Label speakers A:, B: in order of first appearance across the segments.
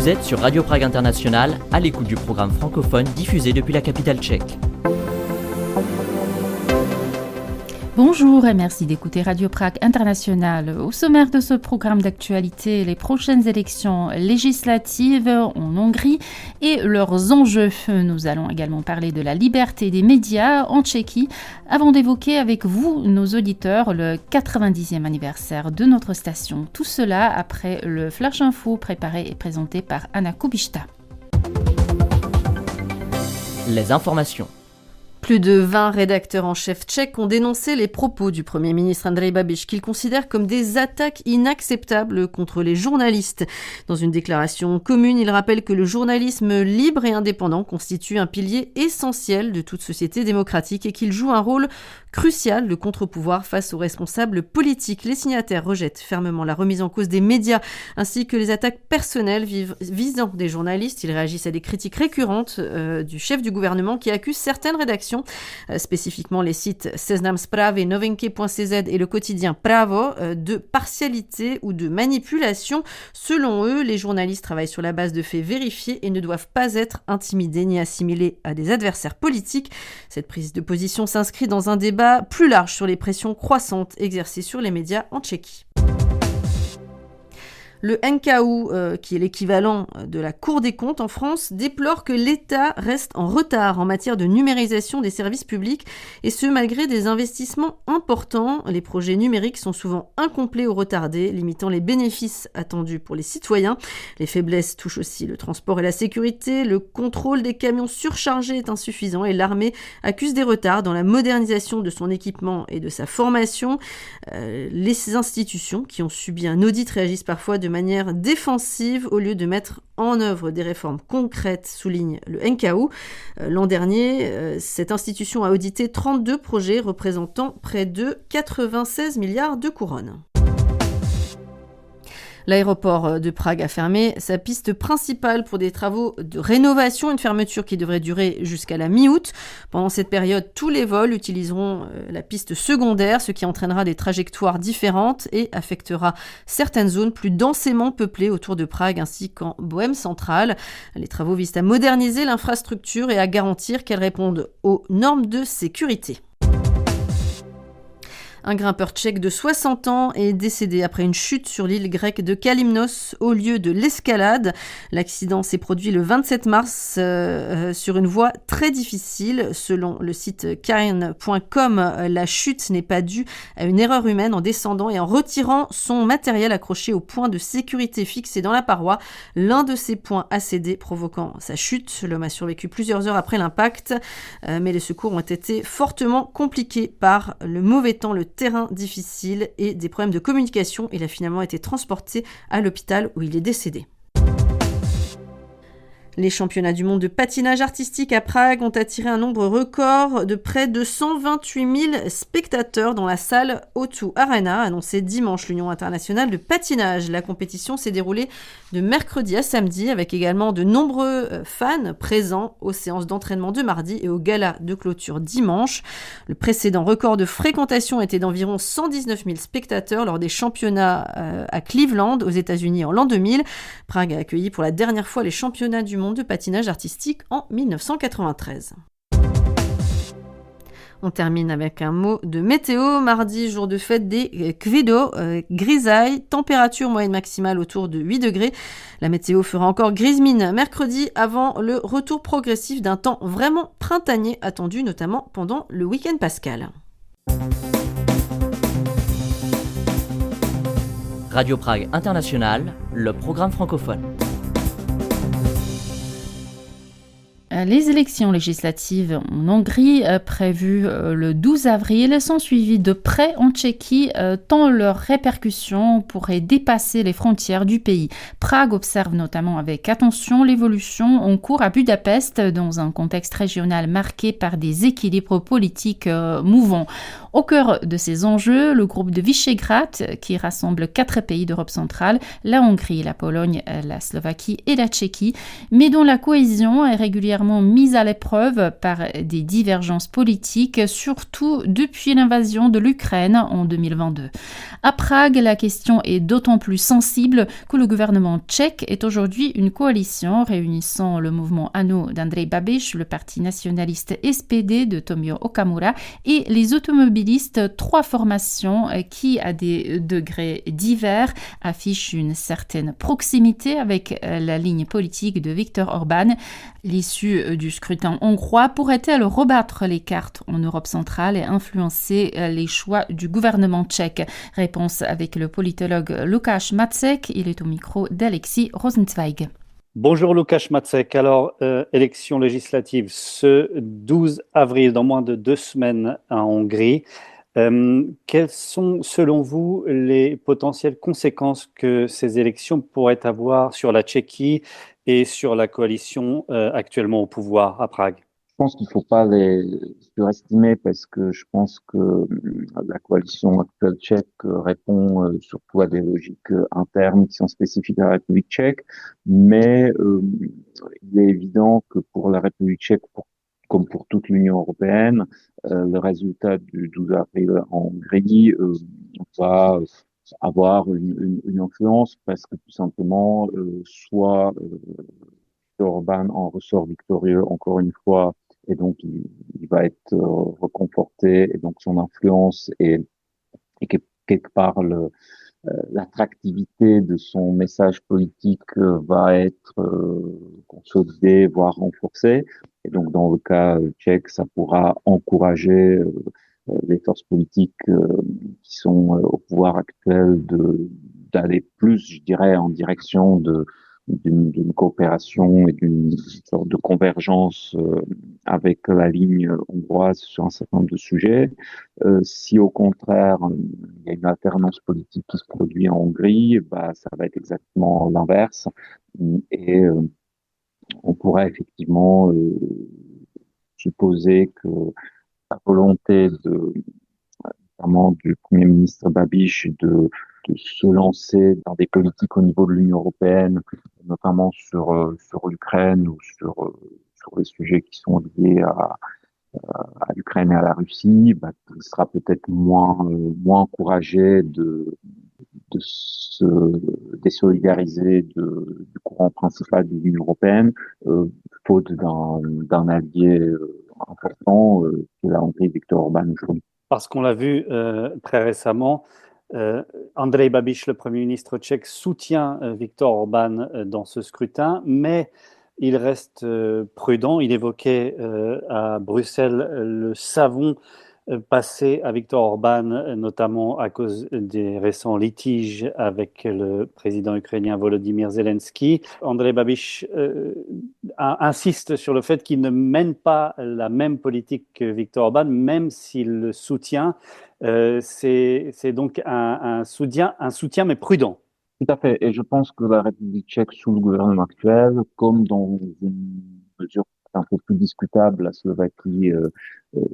A: Vous êtes sur Radio Prague International, à l'écoute du programme francophone diffusé depuis la capitale tchèque.
B: Bonjour et merci d'écouter Radio Prague International. Au sommaire de ce programme d'actualité, les prochaines élections législatives en Hongrie et leurs enjeux. Nous allons également parler de la liberté des médias en Tchéquie avant d'évoquer avec vous, nos auditeurs, le 90e anniversaire de notre station. Tout cela après le Flash Info préparé et présenté par Anna Kubishta.
A: Les informations.
C: Plus de 20 rédacteurs en chef tchèques ont dénoncé les propos du Premier ministre Andrej Babiš qu'ils considèrent comme des attaques inacceptables contre les journalistes. Dans une déclaration commune, il rappelle que le journalisme libre et indépendant constitue un pilier essentiel de toute société démocratique et qu'il joue un rôle crucial de contre-pouvoir face aux responsables politiques. Les signataires rejettent fermement la remise en cause des médias ainsi que les attaques personnelles visant des journalistes. Ils réagissent à des critiques récurrentes du chef du gouvernement qui accuse certaines rédactions, spécifiquement les sites Seznam Zprávy, Novinky.cz et le quotidien Pravo, de partialité ou de manipulation. Selon eux, les journalistes travaillent sur la base de faits vérifiés et ne doivent pas être intimidés ni assimilés à des adversaires politiques. Cette prise de position s'inscrit dans un débat plus large sur les pressions croissantes exercées sur les médias en Tchéquie. Le NKU, qui est l'équivalent de la Cour des comptes en France, déplore que l'État reste en retard en matière de numérisation des services publics, et ce malgré des investissements importants. Les projets numériques sont souvent incomplets ou retardés, limitant les bénéfices attendus pour les citoyens. Les faiblesses touchent aussi le transport et la sécurité. Le contrôle des camions surchargés est insuffisant et l'armée accuse des retards dans la modernisation de son équipement et de sa formation. Les institutions qui ont subi un audit réagissent parfois de manière défensive au lieu de mettre en œuvre des réformes concrètes, souligne le NKU. L'an dernier, cette institution a audité 32 projets représentant près de 96 milliards de couronnes. L'aéroport de Prague a fermé sa piste principale pour des travaux de rénovation, une fermeture qui devrait durer jusqu'à la mi-août. Pendant cette période, tous les vols utiliseront la piste secondaire, ce qui entraînera des trajectoires différentes et affectera certaines zones plus densément peuplées autour de Prague ainsi qu'en Bohême centrale. Les travaux visent à moderniser l'infrastructure et à garantir qu'elle réponde aux normes de sécurité. Un grimpeur tchèque de 60 ans est décédé après une chute sur l'île grecque de Kalymnos au lieu de l'escalade. L'accident s'est produit le 27 mars sur une voie très difficile. Selon le site cairn.com, la chute n'est pas due à une erreur humaine en descendant et en retirant son matériel accroché au point de sécurité fixé dans la paroi. L'un de ces points a cédé, provoquant sa chute. L'homme a survécu plusieurs heures après l'impact, mais les secours ont été fortement compliqués par le mauvais temps, le terrain difficile et des problèmes de communication. Il a finalement été transporté à l'hôpital où il est décédé. Les championnats du monde de patinage artistique à Prague ont attiré un nombre record de près de 128 000 spectateurs dans la salle O2 Arena, a annoncé dimanche l'Union internationale de patinage. La compétition s'est déroulée de mercredi à samedi avec également de nombreux fans présents aux séances d'entraînement de mardi et au gala de clôture dimanche. Le précédent record de fréquentation était d'environ 119 000 spectateurs lors des championnats à Cleveland aux États-Unis en l'an 2000. Prague a accueilli pour la dernière fois les championnats du monde de patinage artistique en 1993. On termine avec un mot de météo. Mardi, jour de fête des Kvido, grisaille, température moyenne maximale autour de 8 degrés. La météo fera encore grise mine mercredi avant le retour progressif d'un temps vraiment printanier attendu, notamment pendant le week-end pascal.
A: Radio Prague International, le programme francophone.
B: Les élections législatives en Hongrie, prévues le 12 avril, sont suivies de près en Tchéquie, tant leurs répercussions pourraient dépasser les frontières du pays. Prague observe notamment avec attention l'évolution en cours à Budapest, dans un contexte régional marqué par des équilibres politiques mouvants. Au cœur de ces enjeux, le groupe de Visegrad, qui rassemble 4 pays d'Europe centrale, la Hongrie, la Pologne, la Slovaquie et la Tchéquie, mais dont la cohésion est régulièrement régulièrement mise à l'épreuve par des divergences politiques, surtout depuis l'invasion de l'Ukraine en 2022. À Prague, la question est d'autant plus sensible que le gouvernement tchèque est aujourd'hui une coalition réunissant le mouvement ANO d'Andrej Babiš, le parti nationaliste SPD de Tomio Okamura et les automobilistes, trois formations qui, à des degrés divers, affichent une certaine proximité avec la ligne politique de Viktor Orban. L'issue du scrutin hongrois pourrait-elle rebattre les cartes en Europe centrale et influencer les choix du gouvernement tchèque? Réponse avec le politologue Lukáš Macek. Il est au micro d'Alexis Rosenzweig.
D: Bonjour Lukáš Macek. Alors, élection législative ce 12 avril, dans moins de 2 semaines en Hongrie. Quelles sont, selon vous, les potentielles conséquences que ces élections pourraient avoir sur la Tchéquie et sur la coalition actuellement au pouvoir à Prague?
E: Je pense qu'il ne faut pas les surestimer parce que je pense que la coalition actuelle tchèque répond surtout à des logiques internes qui sont spécifiques à la République tchèque. Mais il est évident que pour la République tchèque, comme pour toute l'Union européenne, le résultat du 12 avril en Hongrie va avoir une influence parce que tout simplement, soit Orban en ressort victorieux encore une fois, et donc il va être reconforté, et donc son influence et quelque part l'attractivité de son message politique va être consolidée, voire renforcée. Et donc dans le cas tchèque, ça pourra encourager les forces politiques qui sont au pouvoir actuel d'aller plus, je dirais, en direction d'une coopération et d'une sorte de convergence avec la ligne hongroise sur un certain nombre de sujets. Si au contraire il y a une alternance politique qui se produit en Hongrie, ça va être exactement l'inverse, et on pourrait effectivement supposer que la volonté notamment du Premier ministre Babiš de se lancer dans des politiques au niveau de l'Union européenne, notamment sur l'Ukraine ou sur les sujets qui sont liés à l'Ukraine et à la Russie, il sera peut-être moins encouragé de se désolidariser du courant principal de l'Union européenne, faute d'un allié important qui est la Hongrie, Viktor Orban aujourd'hui.
D: Parce qu'on l'a vu très récemment, Andrej Babiš, le Premier ministre tchèque, soutient Viktor Orban dans ce scrutin, mais il reste prudent. Il évoquait à Bruxelles le savon passé à Viktor Orban, notamment à cause des récents litiges avec le président ukrainien Volodymyr Zelensky. Andrej Babiš insiste sur le fait qu'il ne mène pas la même politique que Viktor Orban, même s'il le soutient. C'est donc un soutien mais prudent.
E: Tout à fait. Et je pense que la République tchèque, sous le gouvernement actuel, comme dans une mesure un peu plus discutable, la Slovaquie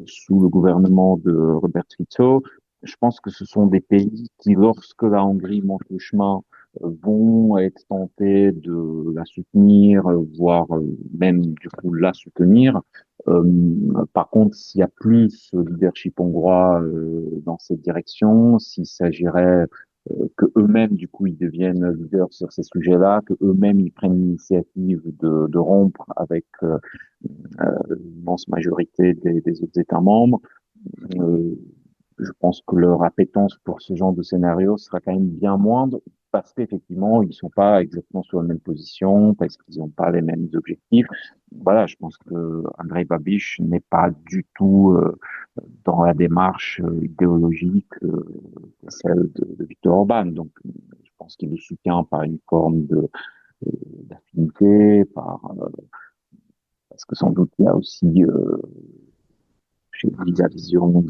E: sous le gouvernement de Robert Fico, je pense que ce sont des pays qui, lorsque la Hongrie monte le chemin, vont être tentés de la soutenir, voire même du coup la soutenir. Par contre, s'il y a plus ce leadership hongrois dans cette direction, s'il s'agirait que eux-mêmes, du coup, ils deviennent leaders sur ces sujets-là, que eux-mêmes, ils prennent l'initiative de rompre avec l'immense majorité des autres États membres. Je pense que leur appétence pour ce genre de scénario sera quand même bien moindre, parce qu'effectivement, ils sont pas exactement sur la même position, parce qu'ils n'ont pas les mêmes objectifs. Voilà, je pense que Andrej Babiš n'est pas du tout dans la démarche idéologique celle de Viktor Orban. Donc, je pense qu'il le soutient par une forme d'affinité, parce que sans doute il y a aussi chez lui la vision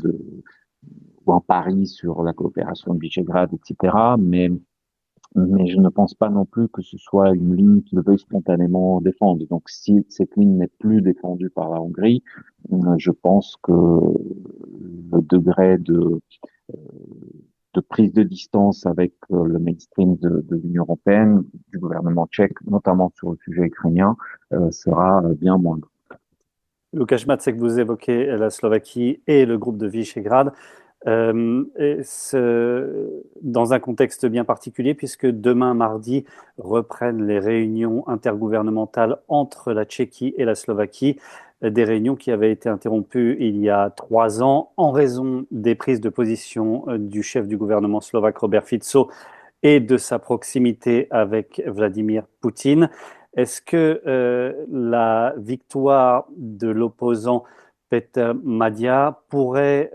E: ou un pari sur la coopération de Visegrad, etc. Mais je ne pense pas non plus que ce soit une ligne qu'il veuille spontanément défendre. Donc, si cette ligne n'est plus défendue par la Hongrie, je pense que le degré de prise de distance avec le mainstream de l'Union européenne, du gouvernement tchèque, notamment sur le sujet ukrainien, sera bien moindre.
D: Lukáš Macek, vous évoquez la Slovaquie et le groupe de Visegrad. Dans un contexte bien particulier, puisque demain, mardi, reprennent les réunions intergouvernementales entre la Tchéquie et la Slovaquie, des réunions qui avaient été interrompues il y a 3 ans en raison des prises de position du chef du gouvernement slovaque, Robert Fico, et de sa proximité avec Vladimir Poutine. Est-ce que la victoire de l'opposant Peter Madia pourrait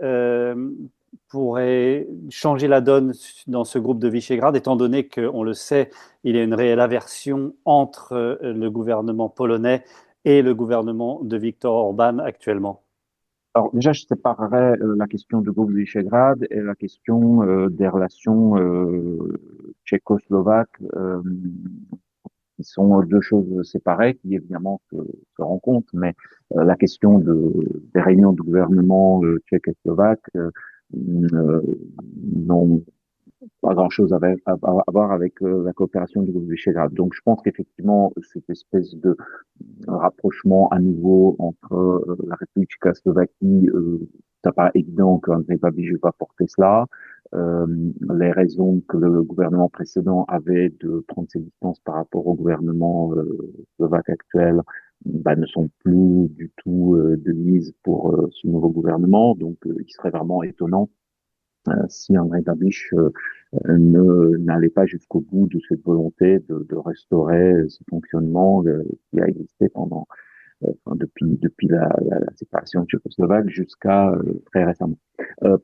D: changer la donne dans ce groupe de Visegrad, étant donné qu'on le sait, il y a une réelle aversion entre le gouvernement polonais et le gouvernement de Viktor Orban actuellement?
E: Alors déjà, je séparerais la question du groupe de Visegrad et la question des relations tchécoslovaques, qui sont deux choses séparées, qui évidemment se rencontrent, mais la question des réunions du gouvernement tchèque et slovaque n'ont pas grand-chose à voir avec la coopération du groupe de Visegrad. Donc je pense qu'effectivement, cette espèce de rapprochement à nouveau entre la République tchécoslovaquie, ça paraît évident qu'Andrej Babiš va porter cela. Les raisons que le gouvernement précédent avait de prendre ses distances par rapport au gouvernement slovaque actuel ne sont plus du tout de mise pour ce nouveau gouvernement. Donc il serait vraiment étonnant si Andrej Babiš n'allait pas jusqu'au bout de cette volonté de restaurer ce fonctionnement qui a existé depuis la séparation tchécoslovaque jusqu'à très récemment.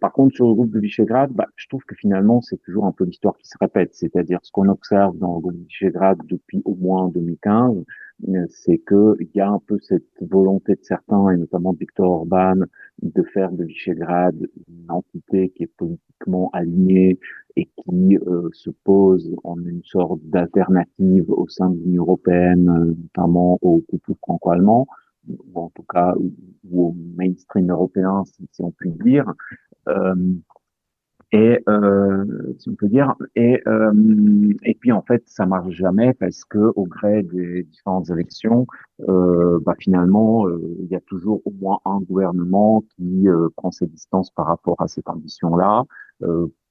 E: Par contre, sur le groupe de Visegrad, je trouve que finalement, c'est toujours un peu l'histoire qui se répète. C'est-à-dire, ce qu'on observe dans le groupe de Visegrad depuis au moins 2015, c'est que il y a un peu cette volonté de certains, et notamment de Viktor Orban, de faire de Visegrad une entité qui est politiquement alignée et qui se pose en une sorte d'alternative au sein de l'Union européenne, notamment au couple franco-allemand, ou en tout cas ou au mainstream européen, si on peut dire. Euh, si on peut dire, et puis en fait ça marche jamais parce que au gré des différentes élections, finalement il y a toujours au moins un gouvernement qui prend ses distances par rapport à cette ambition-là.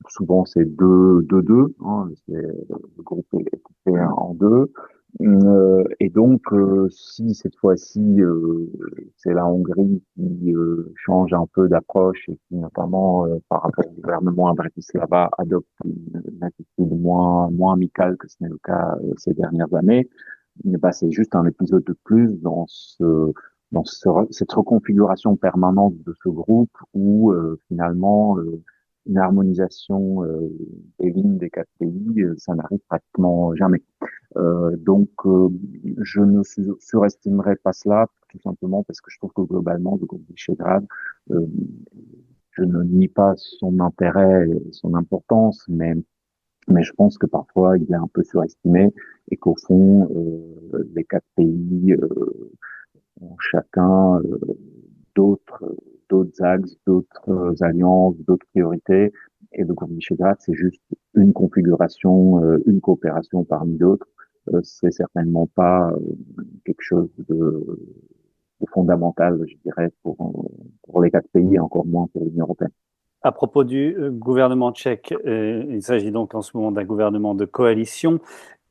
E: Souvent c'est deux, hein, le groupe est coupé en deux. Et donc, si cette fois-ci c'est la Hongrie qui change un peu d'approche et qui, notamment par rapport au gouvernement à Bratislava, adopte une attitude moins amicale que ce n'est le cas ces dernières années, c'est juste un épisode de plus cette reconfiguration permanente de ce groupe où finalement une harmonisation des lignes des quatre pays, ça n'arrive pratiquement jamais. Je ne surestimerai pas cela, tout simplement parce que je trouve que globalement, le groupe Visegrad, euh, je ne nie pas son intérêt et son importance, mais je pense que parfois il est un peu surestimé et qu'au fond, les quatre pays ont chacun d'autres d'autres axes, d'autres alliances, d'autres priorités. Et le groupe Visegrad, c'est juste une configuration, une coopération parmi d'autres. C'est certainement pas quelque chose de fondamental, je dirais, pour les quatre pays, et encore moins pour l'Union européenne.
D: À propos du gouvernement tchèque, il s'agit donc en ce moment d'un gouvernement de coalition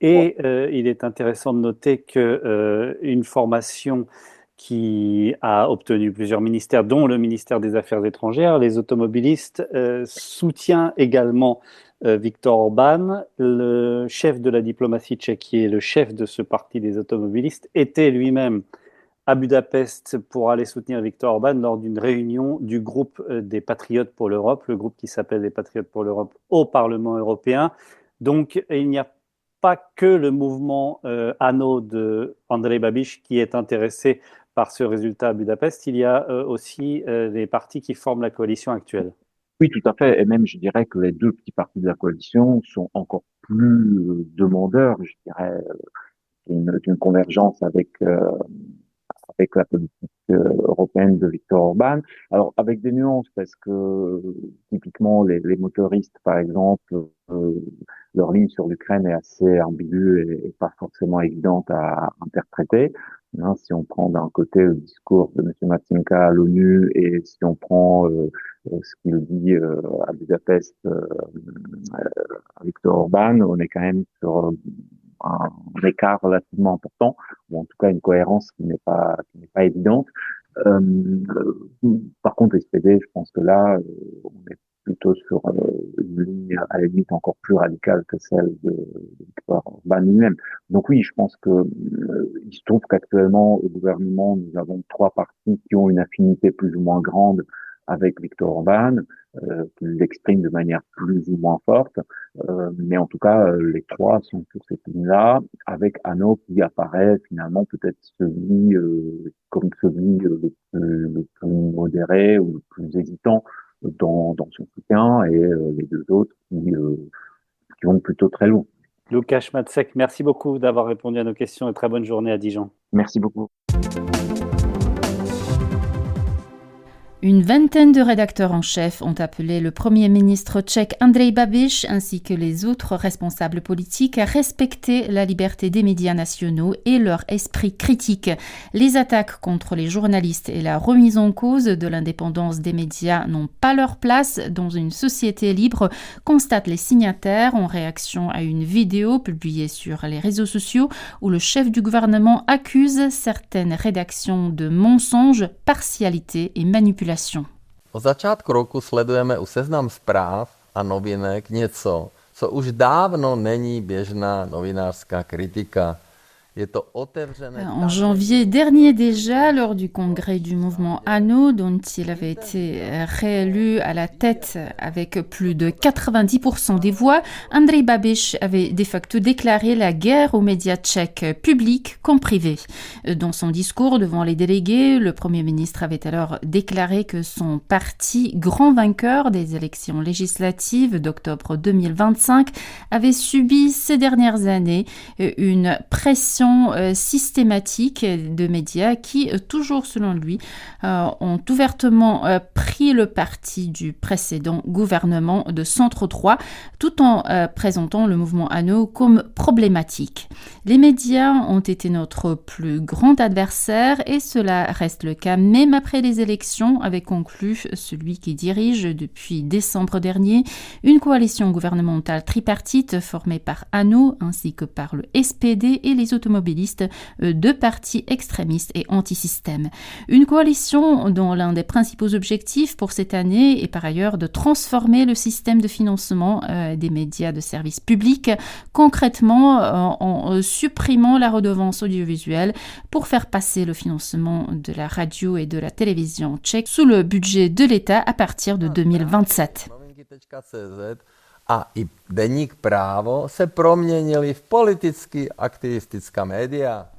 D: et il est intéressant de noter qu'une formation qui a obtenu plusieurs ministères, dont le ministère des Affaires étrangères, les automobilistes, soutient également Viktor Orban. Le chef de la diplomatie tchèque, qui est le chef de ce parti des automobilistes, était lui-même à Budapest pour aller soutenir Viktor Orban lors d'une réunion du groupe des Patriotes pour l'Europe, le groupe qui s'appelle les Patriotes pour l'Europe au Parlement européen. Donc, il n'y a pas que le mouvement ANO de Andrej Babiš qui est intéressé par ce résultat à Budapest, il y a aussi les partis qui forment la coalition actuelle.
E: Oui, tout à fait. Et même, je dirais que les deux petits partis de la coalition sont encore plus demandeurs, je dirais, d'une convergence avec la politique européenne de Viktor Orban. Alors, avec des nuances, parce que typiquement, les motoristes, par exemple, leur ligne sur l'Ukraine est assez ambiguë et pas forcément évidente à interpréter. Si on prend d'un côté le discours de M. Matynka à l'ONU et si on prend ce qu'il dit à Budapest Viktor Orban, on est quand même sur un écart relativement important, ou en tout cas une cohérence qui n'est pas évidente. Par contre, SPD, je pense que là, on est plutôt sur une ligne à la limite encore plus radicale que celle de Viktor Orban lui-même. Donc oui, je pense que il se trouve qu'actuellement au gouvernement, nous avons 3 partis qui ont une affinité plus ou moins grande avec Viktor Orban, qui l'expriment de manière plus ou moins forte, mais en tout cas, les 3 sont sur cette ligne-là, avec ANO qui apparaît finalement peut-être celui comme celui le plus modéré ou le plus hésitant dans son soutien, et les 2 autres qui vont plutôt très loin.
D: Łukasz Macek, merci beaucoup d'avoir répondu à nos questions et très bonne journée à Dijon.
E: Merci beaucoup.
B: Une vingtaine de rédacteurs en chef ont appelé le Premier ministre tchèque Andrej Babiš ainsi que les autres responsables politiques à respecter la liberté des médias nationaux et leur esprit critique. Les attaques contre les journalistes et la remise en cause de l'indépendance des médias n'ont pas leur place dans une société libre, constatent les signataires en réaction à une vidéo publiée sur les réseaux sociaux où le chef du gouvernement accuse certaines rédactions de mensonges, partialité et manipulation.
F: Od začátku roku sledujeme u Seznam Zpráv a novinek něco, co už dávno není běžná novinářská kritika.
B: En janvier dernier déjà, lors du congrès du mouvement ANO, dont il avait été réélu à la tête avec plus de 90% des voix, Andrej Babiš avait de facto déclaré la guerre aux médias tchèques, publics comme privés. Dans son discours devant les délégués, le Premier ministre avait alors déclaré que son parti, grand vainqueur des élections législatives d'octobre 2025, avait subi ces dernières années une pression systématique de médias qui, toujours selon lui, ont ouvertement pris le parti du précédent gouvernement de centre droit, tout en présentant le mouvement ANO comme problématique. Les médias ont été notre plus grand adversaire et cela reste le cas même après les élections, avait conclu celui qui dirige depuis décembre dernier une coalition gouvernementale tripartite formée par ANO ainsi que par le SPD et les automobilistes, 2 partis extrémistes et anti-système. Une coalition dont l'un des principaux objectifs pour cette année est par ailleurs de transformer le système de financement des médias de service public, concrètement en supprimant la redevance audiovisuelle pour faire passer le financement de la radio et de la télévision tchèque sous le budget de l'État à partir de 2027.
F: A i deník Právo se proměnili v politicky aktivistická média.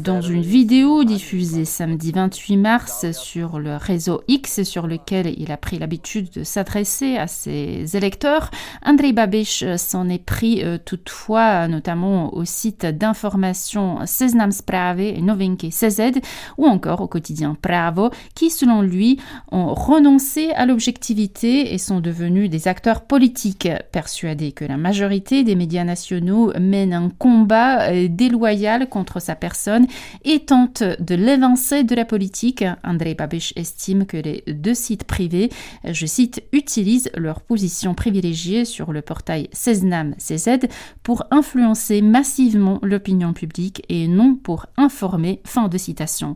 B: Dans une vidéo diffusée samedi 28 mars sur le réseau X, sur lequel il a pris l'habitude de s'adresser à ses électeurs, Andrej Babiš s'en est pris toutefois notamment au site d'information Seznam Zprávy et Novinky.cz ou encore au quotidien Právo qui, selon lui, ont renoncé à l'objectivité et sont devenus des acteurs politiques, persuadés que la majorité des médias nationaux mènent un combat déloyal contre sa personne et tente de l'évincer de la politique. Andrej Babiš estime que les 2 sites privés, je cite, utilisent leur position privilégiée sur le portail Seznam.cz pour influencer massivement l'opinion publique et non pour informer. Fin de citation.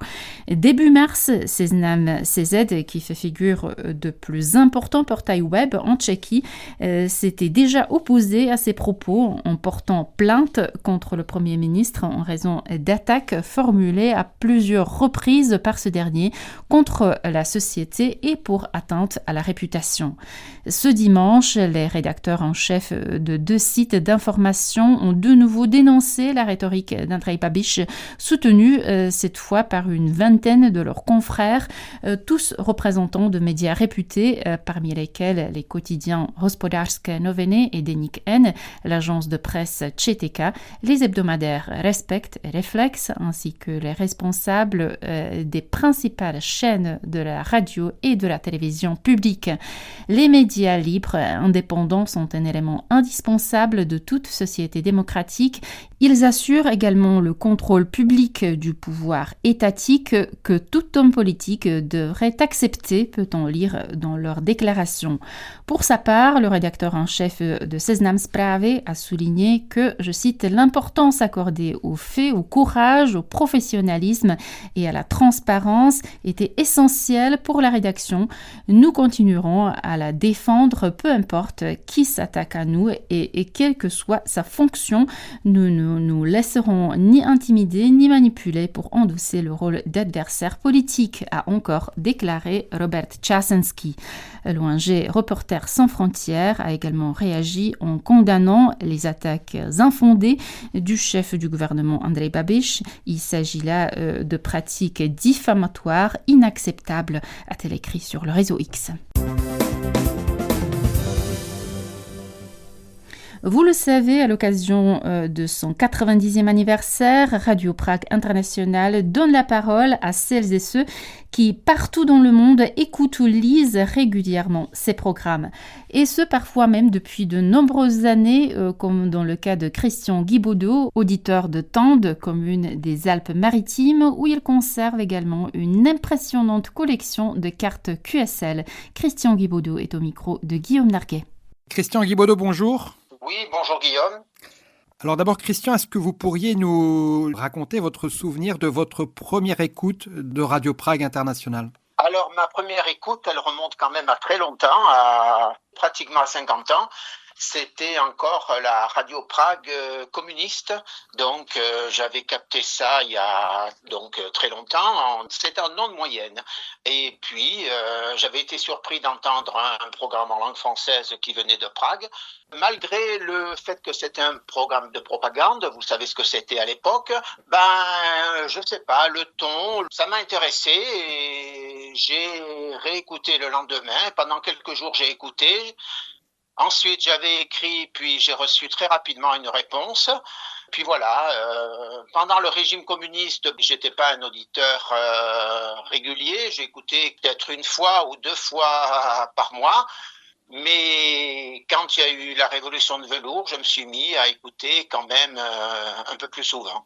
B: Début mars, Seznam.cz, qui fait figure de plus important portail web en Tchéquie, s'était déjà opposé à ces propos en portant plainte contre le Premier ministre en raison d'attaques formulées à plusieurs reprises par ce dernier contre la société et pour atteinte à la réputation. Ce dimanche, les rédacteurs en chef de 2 sites d'information ont de nouveau dénoncé la rhétorique d'Andrej Babiš, soutenue cette fois par une vingtaine de leurs confrères, tous représentants de médias réputés, parmi lesquels les quotidiens Hospodářské noviny et Deník N, l'agence de presse ČTK, les hebdomadaires Respekt et Reflex, complexe, ainsi que les responsables des principales chaînes de la radio et de la télévision publique. Les médias libres indépendants sont un élément indispensable de toute société démocratique. Ils assurent également le contrôle public du pouvoir étatique que tout homme politique devrait accepter, peut-on lire dans leur déclaration. Pour sa part, le rédacteur en chef de Seznam Zprávy a souligné que, je cite, l'importance accordée aux faits, au courage, au professionnalisme et à la transparence était essentielle pour la rédaction. Nous continuerons à la défendre, peu importe qui s'attaque à nous et quelle que soit sa fonction. Nous ne nous laisserons ni intimider ni manipuler pour endosser le rôle d'adversaire politique, a encore déclaré Robert Czasensky. L'ONG Reporters sans frontières a également réagi en condamnant les attaques infondées du chef du gouvernement Andrej Babiš. Il s'agit là de pratiques diffamatoires inacceptables, a-t-elle écrit sur le réseau X. Vous le savez, à l'occasion de son 90e anniversaire, Radio Prague International donne la parole à celles et ceux qui, partout dans le monde, écoutent ou lisent régulièrement ses programmes. Et ce, parfois même depuis de nombreuses années, comme dans le cas de Christian Guibaudot, auditeur de Tende, commune des Alpes-Maritimes, où il conserve également une impressionnante collection de cartes QSL. Christian Guibaudot est au micro de Guillaume Narguet.
G: Christian Guibaudot, bonjour.
H: Oui, bonjour Guillaume.
G: Alors d'abord, Christian, est-ce que vous pourriez nous raconter votre souvenir de votre première écoute de Radio Prague International ?
H: Alors, ma première écoute, elle remonte quand même à très longtemps, à pratiquement 50 ans. C'était encore la Radio Prague communiste, donc j'avais capté ça il y a donc très longtemps, c'était en ondes moyennes. Et puis j'avais été surpris d'entendre un programme en langue française qui venait de Prague, malgré le fait que c'était un programme de propagande. Vous savez ce que c'était à l'époque. Je sais pas, le ton, ça m'a intéressé et j'ai réécouté le lendemain. Pendant quelques jours, j'ai écouté. Ensuite, j'avais écrit, puis j'ai reçu très rapidement une réponse. Puis voilà, pendant le régime communiste, j'étais pas un auditeur régulier. J'ai écouté peut-être une fois ou deux fois par mois. Mais quand il y a eu la révolution de velours, je me suis mis à écouter quand même un peu plus souvent.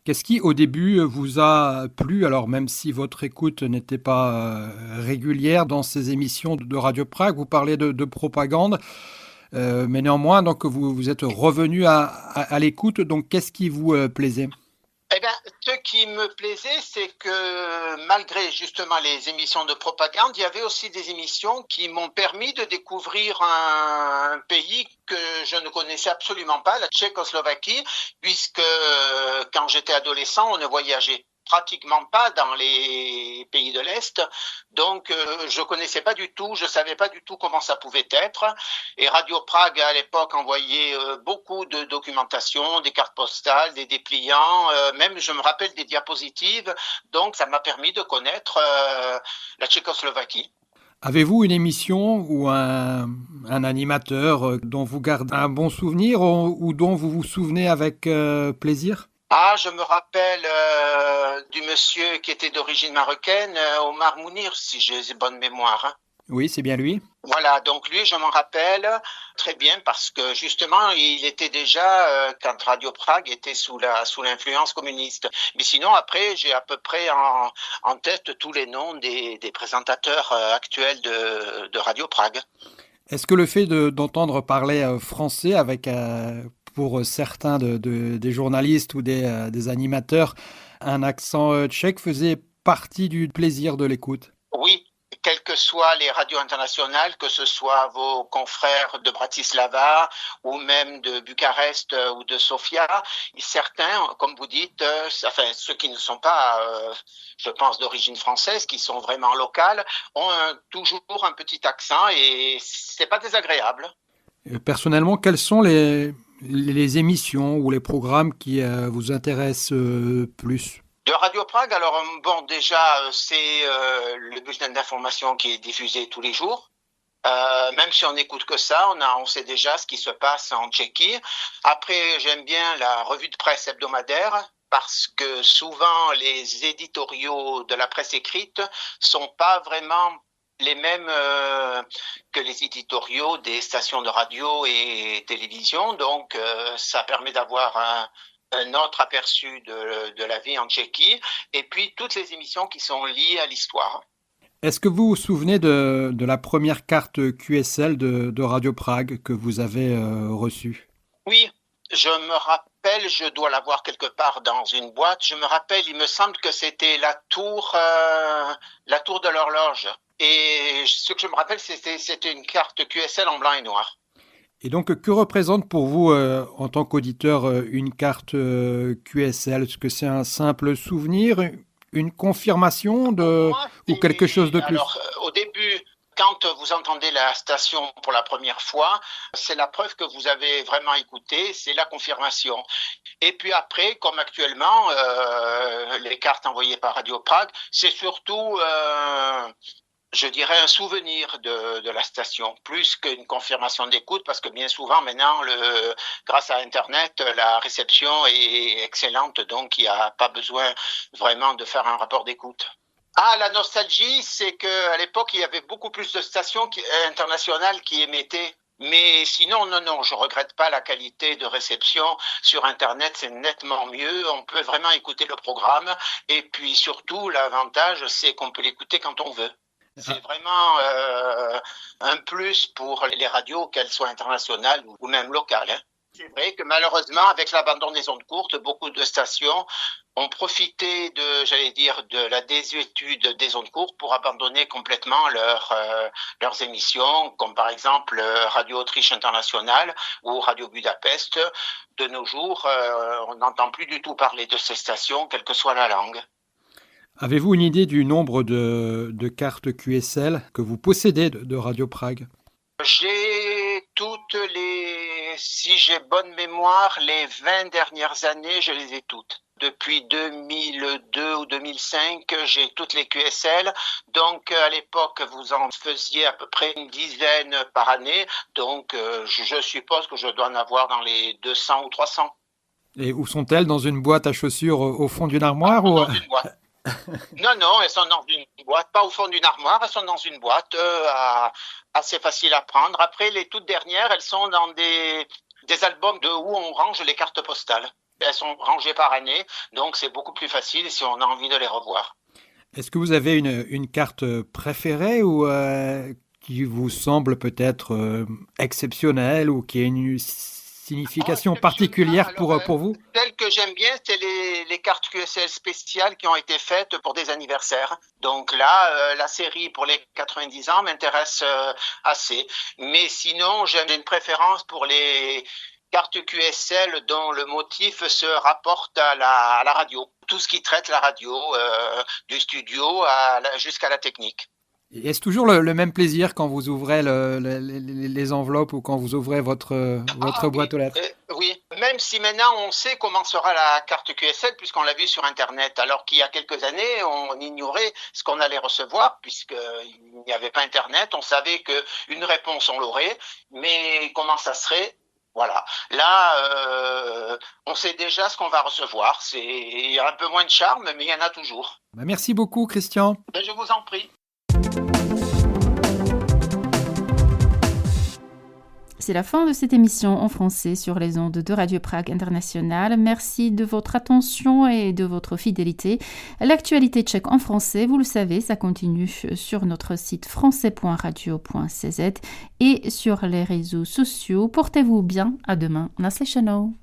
G: Qu'est-ce qui, au début, vous a plu, alors même si votre écoute n'était pas régulière dans ces émissions de Radio Prague, vous parlez de propagande, mais néanmoins, donc, vous êtes revenu à l'écoute, donc qu'est-ce qui vous plaisait ?
H: Eh bien, ce qui me plaisait, c'est que malgré justement les émissions de propagande, il y avait aussi des émissions qui m'ont permis de découvrir un pays que je ne connaissais absolument pas, la Tchécoslovaquie, puisque quand j'étais adolescent, on ne voyageait pratiquement pas dans les pays de l'Est, donc je connaissais pas du tout, je savais pas du tout comment ça pouvait être. Et Radio Prague à l'époque envoyait beaucoup de documentation, des cartes postales, des dépliants, même je me rappelle des diapositives. Donc ça m'a permis de connaître la Tchécoslovaquie.
G: Avez-vous une émission ou un animateur dont vous gardez un bon souvenir ou dont vous vous souvenez avec plaisir ?
H: Ah, je me rappelle du monsieur qui était d'origine marocaine, Omar Mounir, si j'ai bonne mémoire. Hein.
G: Oui, c'est bien lui.
H: Voilà, donc lui, je m'en rappelle très bien parce que justement, il était déjà, quand Radio Prague était sous l'influence communiste. Mais sinon, après, j'ai à peu près en tête tous les noms des présentateurs actuels de Radio Prague.
G: Est-ce que le fait d'entendre parler français avec... pour certains des journalistes ou des animateurs, un accent tchèque faisait partie du plaisir de l'écoute?
H: Oui, quelles que soient les radios internationales, que ce soit vos confrères de Bratislava ou même de Bucarest ou de Sofia, certains, comme vous dites, ceux qui ne sont pas, je pense, d'origine française, qui sont vraiment locales, ont toujours un petit accent et c'est pas désagréable.
G: Personnellement, quels sont les émissions ou les programmes qui vous intéressent plus?
H: De Radio Prague, alors bon, déjà, c'est le bulletin d'information qui est diffusé tous les jours. Même si on n'écoute que ça, on sait déjà ce qui se passe en Tchéquie. Après, j'aime bien la revue de presse hebdomadaire, parce que souvent les éditoriaux de la presse écrite sont pas vraiment les mêmes que les éditoriaux des stations de radio et télévision. Donc, ça permet d'avoir un autre aperçu de la vie en Tchéquie, et puis toutes les émissions qui sont liées à l'histoire.
G: Est-ce que vous vous souvenez de la première carte QSL de Radio Prague que vous avez reçue?
H: Oui, je me rappelle, je dois l'avoir quelque part dans une boîte. Je me rappelle, il me semble que c'était la tour de l'horloge. Et ce que je me rappelle, c'était une carte QSL en blanc et noir.
G: Et donc, que représente pour vous, en tant qu'auditeur, une carte QSL? Est-ce que c'est un simple souvenir, une confirmation ou quelque chose de plus?
H: Alors, au début, quand vous entendez la station pour la première fois, c'est la preuve que vous avez vraiment écouté, c'est la confirmation. Et puis après, comme actuellement, les cartes envoyées par Radio Prague, c'est surtout... je dirais un souvenir de la station, plus qu'une confirmation d'écoute, parce que bien souvent maintenant, grâce à Internet, la réception est excellente, donc il n'y a pas besoin vraiment de faire un rapport d'écoute. Ah, la nostalgie, c'est qu'à l'époque, il y avait beaucoup plus de stations internationales qui émettaient. Mais sinon, non, je regrette pas la qualité de réception sur Internet, c'est nettement mieux. On peut vraiment écouter le programme. Et puis surtout, l'avantage, c'est qu'on peut l'écouter quand on veut. C'est vraiment un plus pour les radios, qu'elles soient internationales ou même locales. C'est vrai que malheureusement, avec l'abandon des ondes courtes, beaucoup de stations ont profité de la désuétude des ondes courtes pour abandonner complètement leurs émissions, comme par exemple Radio Autriche Internationale ou Radio Budapest. De nos jours, on n'entend plus du tout parler de ces stations, quelle que soit la langue.
G: Avez-vous une idée du nombre de cartes QSL que vous possédez de Radio Prague?
H: J'ai si j'ai bonne mémoire, les 20 dernières années, je les ai toutes. Depuis 2002 ou 2005, j'ai toutes les QSL. Donc, à l'époque, vous en faisiez à peu près une dizaine par année. Donc, je suppose que je dois en avoir dans les 200 ou 300.
G: Et où sont-elles? Dans une boîte à chaussures au fond d'une armoire ou...
H: Dans une boîte. Non, elles sont dans une boîte, pas au fond d'une armoire, elles sont dans une boîte assez facile à prendre. Après, les toutes dernières, elles sont dans des albums où on range les cartes postales. Elles sont rangées par année, donc c'est beaucoup plus facile si on a envie de les revoir.
G: Est-ce que vous avez une carte préférée ou qui vous semble peut-être exceptionnelle ou qui a une signification particulière pour vous?
H: Celle que j'aime bien, c'est les cartes QSL spéciales qui ont été faites pour des anniversaires. Donc là, la série pour les 90 ans m'intéresse assez. Mais sinon, j'ai une préférence pour les cartes QSL dont le motif se rapporte à la radio. Tout ce qui traite la radio, du studio jusqu'à la technique.
G: Est-ce toujours le même plaisir quand vous ouvrez les enveloppes ou quand vous ouvrez votre boîte aux lettres?
H: Oui, même si maintenant on sait comment sera la carte QSL puisqu'on l'a vu sur Internet, alors qu'il y a quelques années, on ignorait ce qu'on allait recevoir puisqu'il n'y avait pas Internet. On savait qu'une réponse, on l'aurait, mais comment ça serait? Voilà. Là, on sait déjà ce qu'on va recevoir. Il y a un peu moins de charme, mais il y en a toujours.
G: Merci beaucoup, Christian.
H: Je vous en prie.
B: C'est la fin de cette émission en français sur les ondes de Radio Prague International. Merci de votre attention et de votre fidélité. L'actualité tchèque en français, vous le savez, ça continue sur notre site français.radio.cz et sur les réseaux sociaux. Portez-vous bien. À demain. Naslyšenou.